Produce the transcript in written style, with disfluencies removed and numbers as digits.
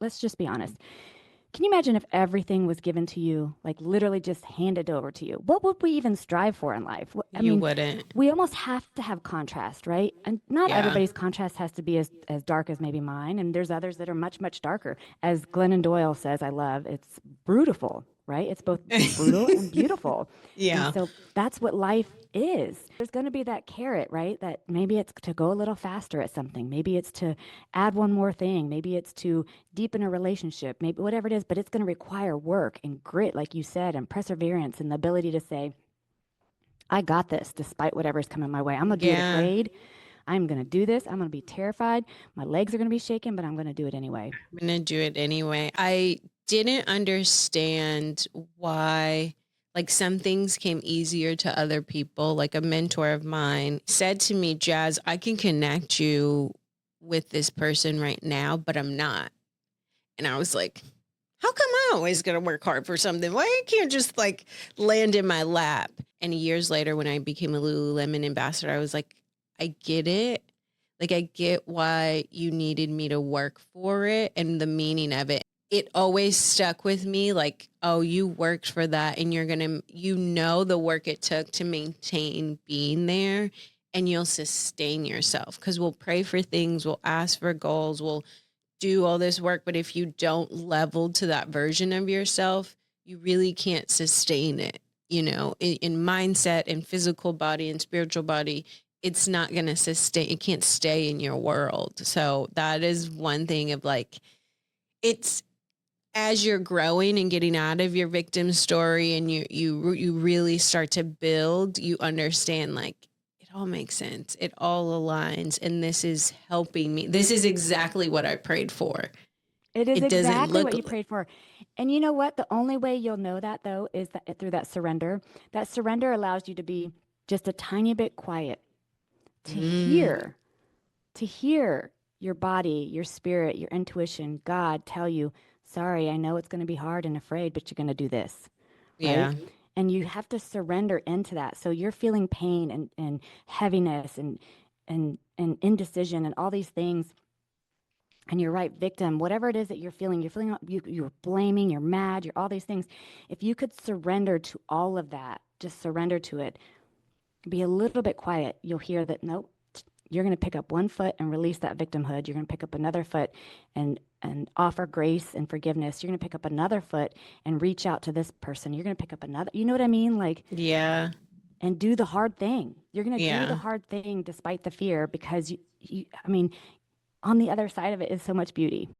let's just be honest. Can you imagine if everything was given to you, like literally just handed over to you? What would we even strive for in life? I You mean, wouldn't. we almost have to have contrast, right? And not Yeah. everybody's contrast has to be as dark as maybe mine. And there's others that are much, much darker. As Glennon Doyle says, I love, it's brutal, right? It's both brutal and beautiful. And Yeah. so that's what life is. There's going to be that carrot, right? That maybe it's to go a little faster at something. Maybe it's to add one more thing. Maybe it's to deepen a relationship, maybe whatever it is, but it's going to require work and grit, like you said, and perseverance and the ability to say, I got this despite whatever's coming my way. I'm going to do it Yeah. afraid. I'm going to do this. I'm going to be terrified. My legs are going to be shaking, but I'm going to do it anyway. I'm gonna do it anyway. I didn't understand why, like, some things came easier to other people. Like, a mentor of mine said to me, Jazz, I can connect you with this person right now, but I'm not. And I was like, how come I always gotta work hard for something? Why can't it just like land in my lap? And years later, when I became a Lululemon ambassador, I was like, I get it. Like, I get why you needed me to work for it and the meaning of it. It always stuck with me like, oh, you worked for that and you're gonna, the work it took to maintain being there, and you'll sustain yourself because we'll pray for things, we'll ask for goals, we'll do all this work, but if you don't level to that version of yourself, you really can't sustain it. In mindset and physical body and spiritual body, it's not going to sustain, it can't stay in your world. So that is one thing of like, it's as you're growing and getting out of your victim story and you really start to build, you understand like it all makes sense. It all aligns and this is helping me. This is exactly what I prayed for. It is It doesn't exactly look what you prayed for. And you know what? The only way you'll know that, though, is that through that surrender. That surrender allows you to be just a tiny bit quiet, to mm, hear, to hear your body, your spirit, your intuition, God tell you, sorry, I know it's going to be hard and afraid, but you're going to do this, right? yeah. And you have to surrender into that. So you're feeling pain and heaviness and indecision and all these things. And you're right, victim, whatever it is that you're feeling, you're blaming, you're mad, you're all these things. If you could surrender to all of that, just surrender to it, be a little bit quiet, you'll hear that, nope, you're going to pick up one foot and release that victimhood. You're going to pick up another foot and offer grace and forgiveness. You're going to pick up another foot and reach out to this person. You're going to pick up another, you know what I mean? Like, Yeah. and do the hard thing. You're going to do the Yeah. hard thing despite the fear because I mean, on the other side of it is so much beauty.